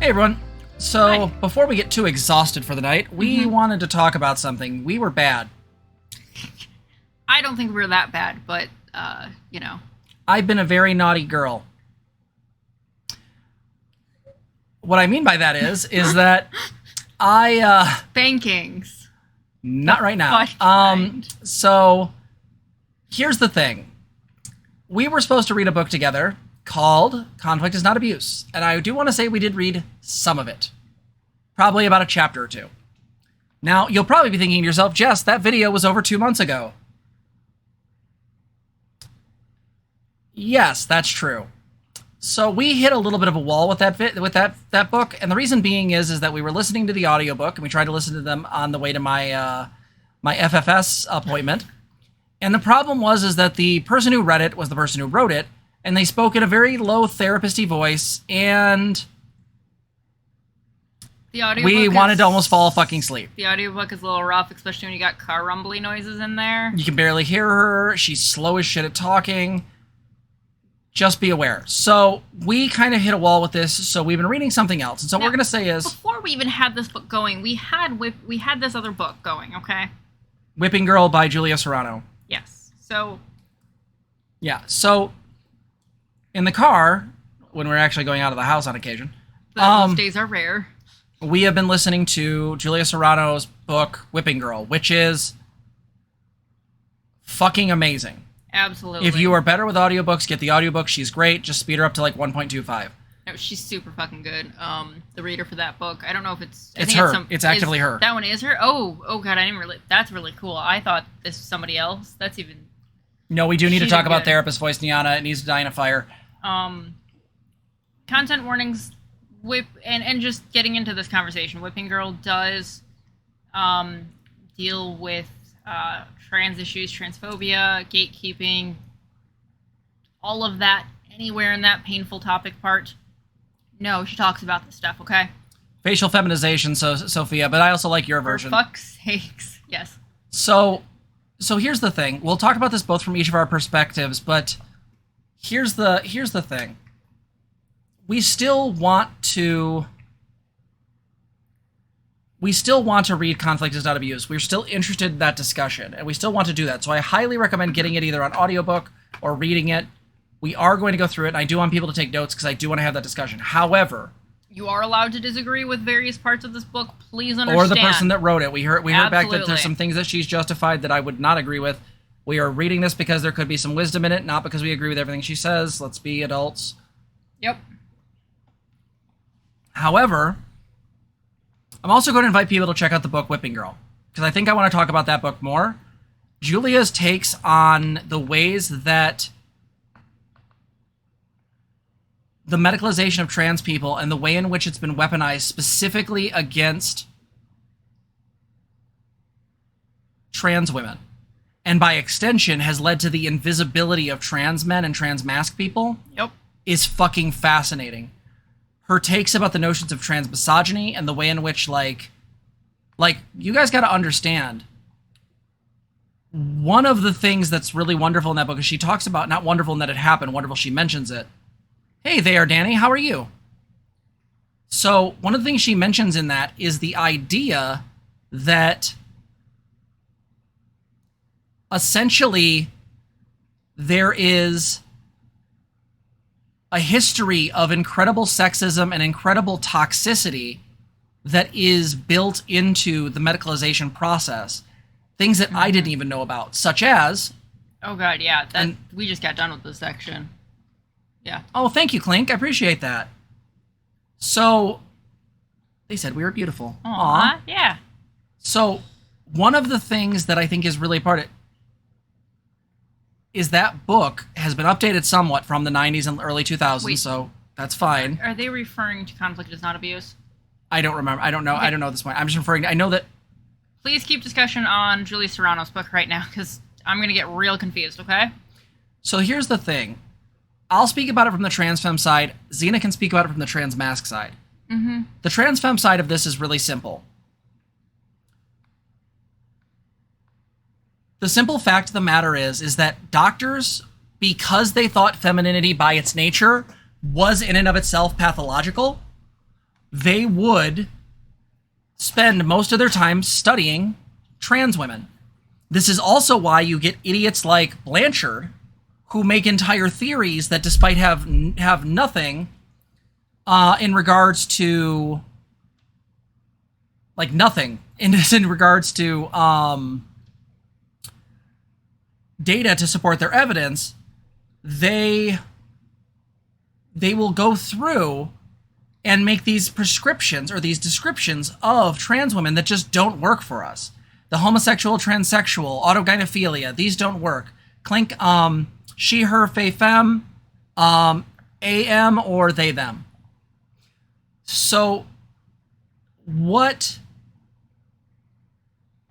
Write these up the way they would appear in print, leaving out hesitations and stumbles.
Hey everyone. So Hi. before we get too exhausted for the night, we wanted to talk about something. We were bad. I don't think we were that bad, but, you know. I've been a very naughty girl. What I mean by that is that I, Bankings. not right now. Fine. So here's the thing. We were supposed to read a book together called Conflict is Not Abuse. And I do want to say we did read some of it. Probably about a chapter or two. Now, you'll probably be thinking to yourself, Jess, that video was over 2 months ago. Yes, that's true. So we hit a little bit of a wall with that book, and the reason being is that we were listening to the audiobook, and we tried to listen to them on the way to my my FFS appointment. And the problem was that the person who read it was the person who wrote it, and they spoke in a very low therapist-y voice, and The audiobook we wanted to almost fall fucking asleep. The audiobook is a little rough, especially when you got car rumbly noises in there. You can barely hear her. She's slow as shit at talking. Just be aware. So we kind of hit a wall with this, so we've been reading something else. And so what we're going to say is... Before we even had this book going, we had this other book going, okay? Whipping Girl by Julia Serrano. Yes. So... Yeah, so in the car, when we're actually going out of the house on occasion... Those days are rare. We have been listening to Julia Serrano's book, Whipping Girl, which is fucking amazing. Absolutely. If you are better with audiobooks, get the audiobook. She's great. Just speed her up to like 1.25. No, she's super fucking good. The reader for that book, I don't know if it's... It's her. It's actively her. That one is her? Oh god, I didn't really... That's really cool. I thought this was somebody else. That's even... No, we do need to talk about good. therapist voice Niana. It needs to die in a fire. Content warnings, and just getting into this conversation, Whipping Girl does deal with trans issues, transphobia, gatekeeping, all of that, anywhere in that painful topic part. No, she talks about this stuff, okay? Facial feminization, Sophia, but I also like your version. For fuck's sakes, yes. So here's the thing. We'll talk about this both from each of our perspectives, but here's the thing. We still want to read Conflict is Not Abuse. We're still interested in that discussion, and we still want to do that. So I highly recommend getting it either on audiobook or reading it. We are going to go through it, and I do want people to take notes because I do want to have that discussion. However... You are allowed to disagree with various parts of this book. Please understand. Or the person that wrote it. We heard back that there's Absolutely. some things that she's justified that I would not agree with. We are reading this because there could be some wisdom in it, not because we agree with everything she says. Let's be adults. Yep. However, I'm also going to invite people to check out the book Whipping Girl, because I think I want to talk about that book more. Julia's takes on the ways that the medicalization of trans people and the way in which it's been weaponized specifically against trans women, and by extension has led to the invisibility of trans men and trans masc people, Yep. is fucking fascinating. Her takes about the notions of trans misogyny and the way in which, like you guys got to understand, one of the things that's really wonderful in that book is she talks about, not wonderful in that it happened, wonderful she mentions it. Hey there, Danny, how are you? So one of the things she mentions in that is the idea that essentially there is a history of incredible sexism and incredible toxicity that is built into the medicalization process. Things that I didn't even know about, such as... Oh god, yeah. We just got done with this section. Yeah. Oh, thank you, Clink. I appreciate that. So, they said we were beautiful. Aww. Yeah. So, one of the things that I think is really part of it is that book has been updated somewhat from the 90s and early 2000s, Wait. So that's fine. Are they referring to Conflict is Not Abuse? I don't remember. I don't know. Okay. I don't know at this point. I'm just referring to... I know that... Please keep discussion on Julia Serrano's book right now, because I'm going to get real confused, okay? So here's the thing. I'll speak about it from the trans femme side. Zena can speak about it from the trans masc side. Mm-hmm. The trans femme side of this is really simple. The simple fact of the matter is that doctors, because they thought femininity by its nature was in and of itself pathological, they would spend most of their time studying trans women. This is also why you get idiots like Blanchard, who make entire theories that, despite have nothing in regards to, like, nothing in regards to data to support their evidence, they will go through and make these prescriptions or these descriptions of trans women that just don't work for us. The homosexual, transsexual, autogynephilia, these don't work. Clink, she, her, fey, femme, am, or they, them. So what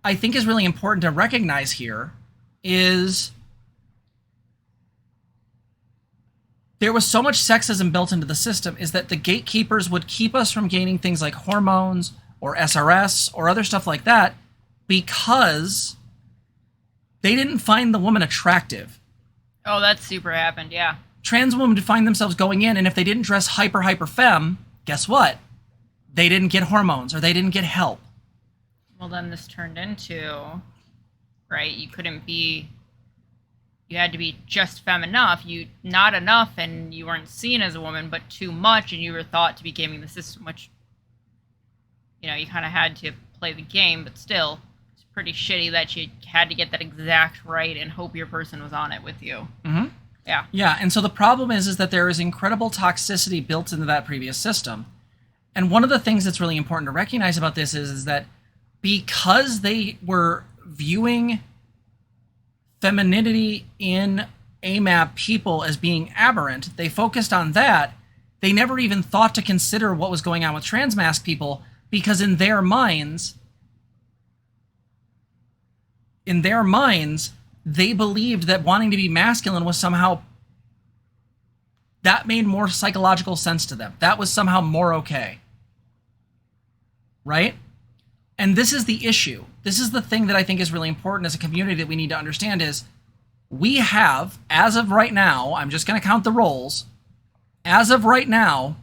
I think is really important to recognize here is there was so much sexism built into the system, is that the gatekeepers would keep us from gaining things like hormones or SRS or other stuff like that because they didn't find the woman attractive. Oh, that super happened, yeah. Trans women would find themselves going in, and if they didn't dress hyper femme, guess what? They didn't get hormones or they didn't get help. Well, then this turned into, right, you couldn't be, you had to be just femme enough, not enough, and you weren't seen as a woman, but too much, and you were thought to be gaming the system, which, you know, you kind of had to play the game, but still, it's pretty shitty that you had to get that exact right and hope your person was on it with you. Mm-hmm. Yeah. Yeah, and so the problem is that there is incredible toxicity built into that previous system. And one of the things that's really important to recognize about this is that because they were viewing femininity in AMAP people as being aberrant, they focused on that. They never even thought to consider what was going on with transmasc people, because in their minds, they believed that wanting to be masculine was somehow, that made more psychological sense to them. That was somehow more okay. Right? And this is the issue. This is the thing that I think is really important as a community that we need to understand is we have, as of right now, I'm just going to count the roles, as of right now,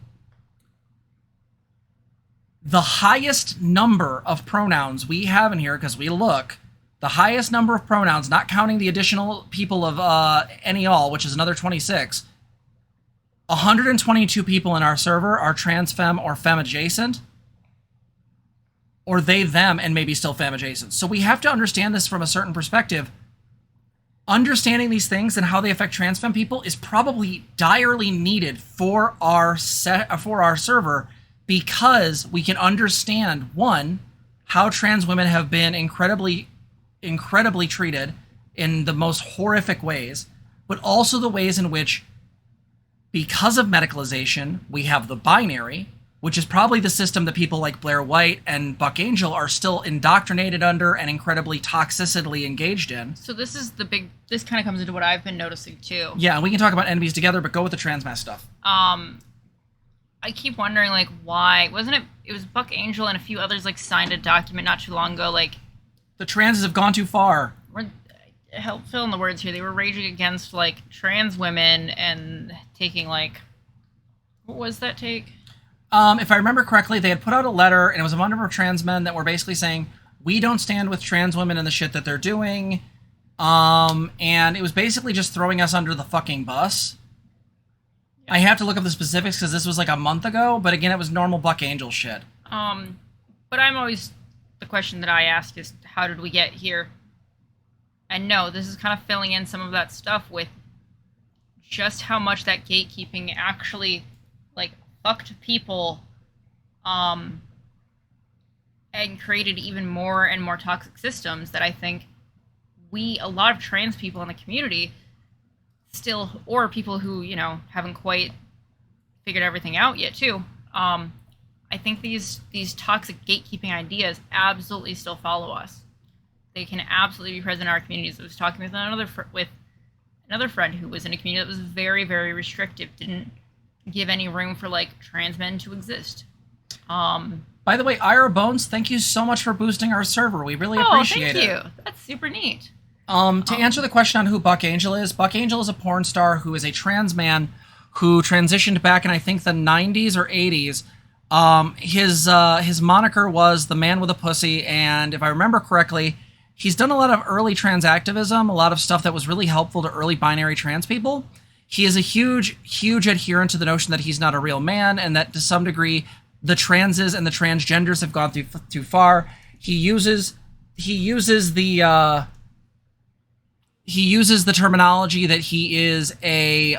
the highest number of pronouns we have in here, because we look, the highest number of pronouns, not counting the additional people of any all, which is another 26, 122 people in our server are trans, femme, or femme adjacent, or they, them, and maybe still femme adjacent. So we have to understand this from a certain perspective. Understanding these things and how they affect trans femme people is probably direly needed for our server, because we can understand, one, how trans women have been incredibly treated in the most horrific ways, but also the ways in which, because of medicalization, we have the binary, which is probably the system that people like Blair White and Buck Angel are still indoctrinated under and incredibly toxically engaged in. So this is this kind of comes into what I've been noticing too. Yeah, we can talk about enemies together, but go with the transmask stuff. I keep wondering, like, why wasn't it was Buck Angel and a few others, like, signed a document not too long ago, like, the transes have gone too far. Help fill in the words here. They were raging against, like, trans women and taking, like, what was that take? If I remember correctly, they had put out a letter, and it was a number of trans men that were basically saying, we don't stand with trans women and the shit that they're doing. And it was basically just throwing us under the fucking bus. Yeah. I have to look up the specifics because this was like a month ago, but again, it was normal Buck Angel shit. But I'm always, the question that I ask is, how did we get here? And no, this is kind of filling in some of that stuff with just how much that gatekeeping actually, like, fucked people, and created even more and more toxic systems that I think a lot of trans people in the community still, or people who, you know, haven't quite figured everything out yet too, I think these toxic gatekeeping ideas absolutely still follow us. They can absolutely be present in our communities. I was talking with another friend who was in a community that was very, very restrictive, didn't give any room for, like, trans men to exist. By the way, Ira Bones, thank you so much for boosting our server. We really appreciate it. Thank you. That's super neat. To answer the question on who Buck Angel is a porn star who is a trans man who transitioned back in, I think, the 90s or 80s His moniker was the man with a pussy, and if I remember correctly, he's done a lot of early trans activism, a lot of stuff that was really helpful to early binary trans people. He is a huge adherent to the notion that he's not a real man, and that to some degree the transes and the transgenders have gone too far. He uses the terminology that he is a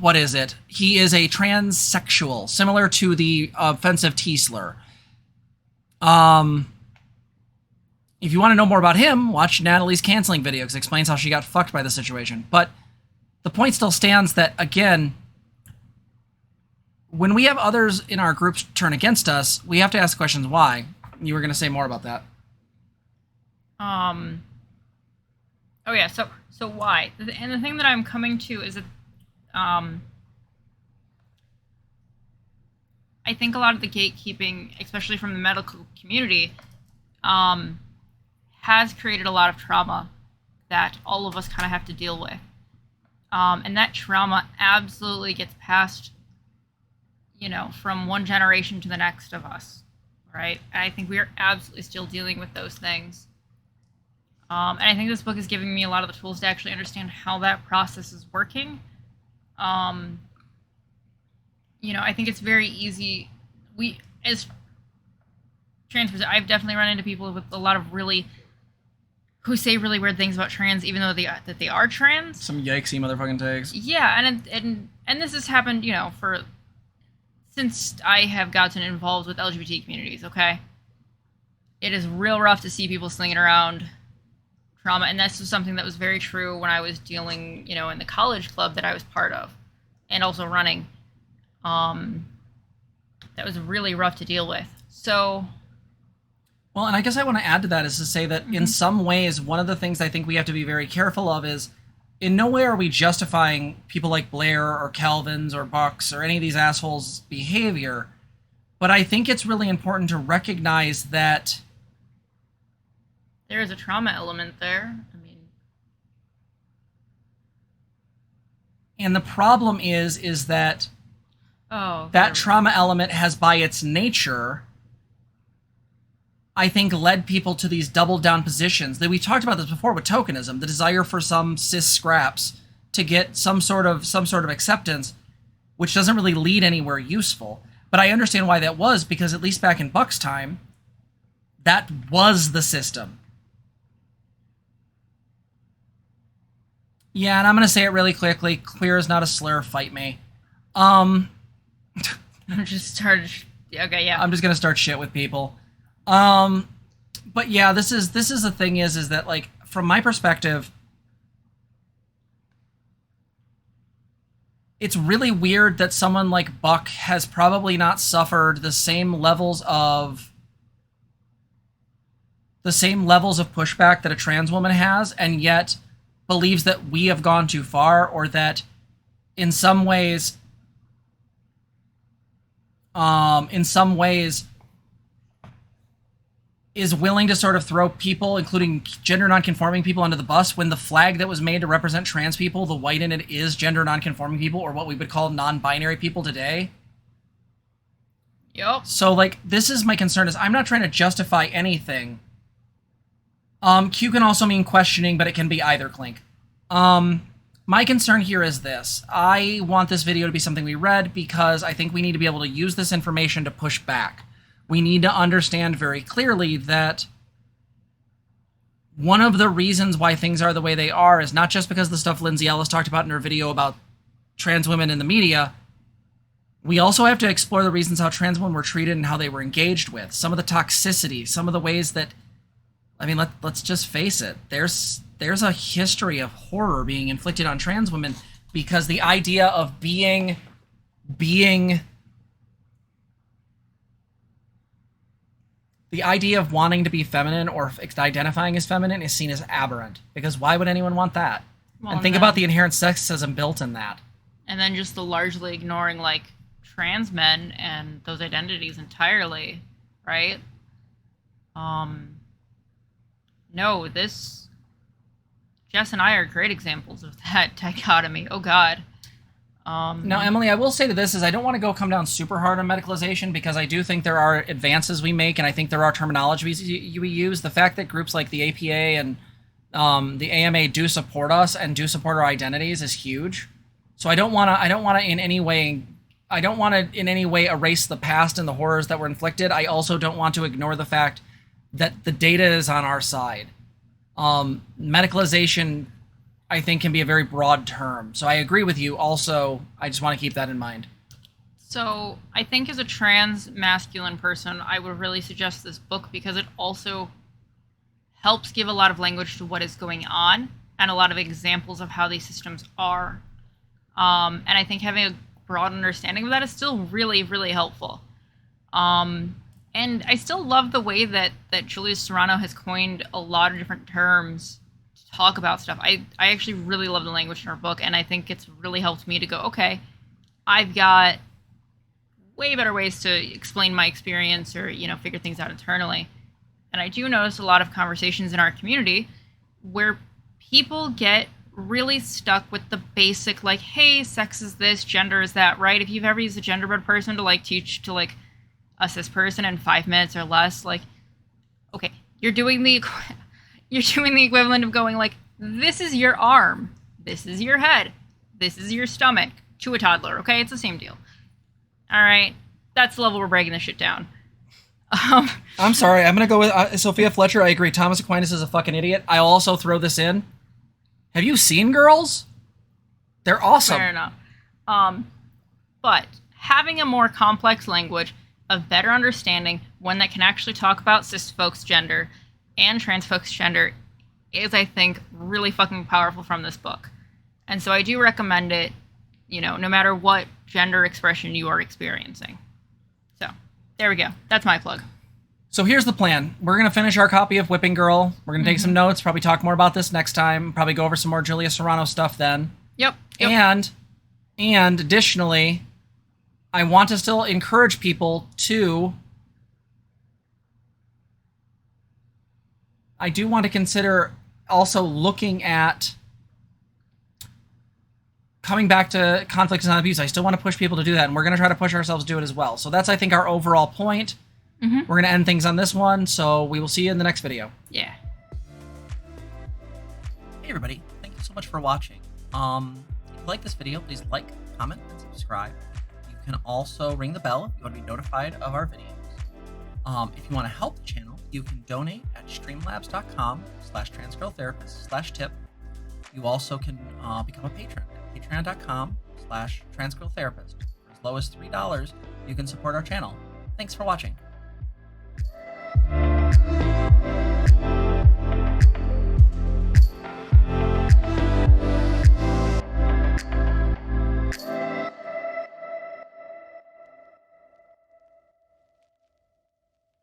what is it? He is a transsexual, similar to the offensive T slur. If you want to know more about him, watch Natalie's canceling video, because it explains how she got fucked by the situation. But the point still stands that, again, when we have others in our groups turn against us, we have to ask questions why. You were going to say more about that. Oh yeah, so why? And the thing that I'm coming to is that I think a lot of the gatekeeping, especially from the medical community, has created a lot of trauma that all of us kind of have to deal with. And that trauma absolutely gets passed, from one generation to the next of us, right? And I think we are absolutely still dealing with those things. And I think this book is giving me a lot of the tools to actually understand how that process is working. I think it's very easy. As trans, I've definitely run into people with a lot of who say really weird things about trans, even though that they are trans. Some yikesy motherfucking takes. Yeah, and this has happened, since I have gotten involved with LGBT communities. Okay, it is real rough to see people slinging around trauma, and this was something that was very true when I was dealing, in the college club that I was part of, and also running. That was really rough to deal with. So, well, and I guess I want to add to that is to say that in some ways, one of the things I think we have to be very careful of is, in no way are we justifying people like Blair or Calvin's or Buck's or any of these assholes' behavior, but I think it's really important to recognize that there is a trauma element there. And the problem is that that trauma element has, by its nature, I think, led people to these double down positions. That we talked about this before with tokenism, the desire for some cis scraps to get some sort of acceptance, which doesn't really lead anywhere useful. But I understand why that was, because at least back in Buck's time, that was the system. Yeah, and I'm going to say it really quickly. Queer is not a slur. Fight me. I'm just started. Okay, yeah. I'm just going to start shit with people. But yeah, this is the thing is that, like, from my perspective, it's really weird that someone like Buck has probably not suffered the same levels of pushback that a trans woman has, and yet believes that we have gone too far, or that in some ways is willing to sort of throw people, including gender nonconforming people, under the bus, when the flag that was made to represent trans people, the white in it, is gender nonconforming people, or what we would call non-binary people today. Yep. So, like, this is my concern, is I'm not trying to justify anything. Q can also mean questioning, but it can be either, Clink. My concern here is this. I want this video to be something we read because I think we need to be able to use this information to push back. We need to understand very clearly that one of the reasons why things are the way they are is not just because of the stuff Lindsay Ellis talked about in her video about trans women in the media. We also have to explore the reasons how trans women were treated and how they were engaged with. Some of the toxicity, some of the ways that, I mean, let's just face it. There's a history of horror being inflicted on trans women because the idea of being the idea of wanting to be feminine or identifying as feminine is seen as aberrant. Because why would anyone want that? Well, and think about the inherent sexism built in that. And then just the largely ignoring, like, trans men and those identities entirely, right? No, Jess and I are great examples of that dichotomy. Oh, God. Now, Emily, I will say to this is I don't want to come down super hard on medicalization because I do think there are advances we make, and I think there are terminologies we use. The fact that groups like the APA and the AMA do support us and do support our identities is huge. So I don't want to in any way erase the past and the horrors that were inflicted. I also don't want to ignore the fact that the data is on our side. Medicalization, I think, can be a very broad term. So I agree with you. Also, I just want to keep that in mind. So I think as a trans masculine person, I would really suggest this book because it also helps give a lot of language to what is going on and a lot of examples of how these systems are. And I think having a broad understanding of that is still really, really helpful. And I still love the way that Julia Serrano has coined a lot of different terms to talk about stuff. I actually really love the language in her book, and I think it's really helped me to go, okay, I've got way better ways to explain my experience or, figure things out internally. And I do notice a lot of conversations in our community where people get really stuck with the basic, like, hey, sex is this, gender is that, right? If you've ever used a genderbread person to, teach to, a cis person in 5 minutes or less, okay, you're doing the equivalent of going, this is your arm, this is your head, this is your stomach, to a toddler, okay? It's the same deal. All right, that's the level we're breaking this shit down. I'm sorry, I'm going to go with Sophia Fletcher. I agree. Thomas Aquinas is a fucking idiot. I'll also throw this in. Have you seen Girls? They're awesome. Fair enough. But having a more complex language of better understanding, one that can actually talk about cis folks' gender and trans folks' gender is, I think, really fucking powerful from this book. And so I do recommend it, no matter what gender expression you are experiencing. So there we go. That's my plug. So here's the plan. We're going to finish our copy of Whipping Girl. We're going to take some notes, probably talk more about this next time, probably go over some more Julia Serrano stuff then. Yep. And additionally, I want to still encourage people to... I do want to consider also looking at coming back to conflict and abuse. I still want to push people to do that, and we're going to try to push ourselves to do it as well. So that's, I think, our overall point. We're going to end things on this one, so we will see you in the next video. Yeah. Hey, everybody. Thank you so much for watching. If you like this video, please like, comment, and subscribe. You can also ring the bell if you want to be notified of our videos. If you want to help the channel, you can donate at streamlabs.com/transgirltherapist/tip. You also can become a patron at patreon.com/transgirltherapist. For as low as $3, you can support our channel. Thanks for watching.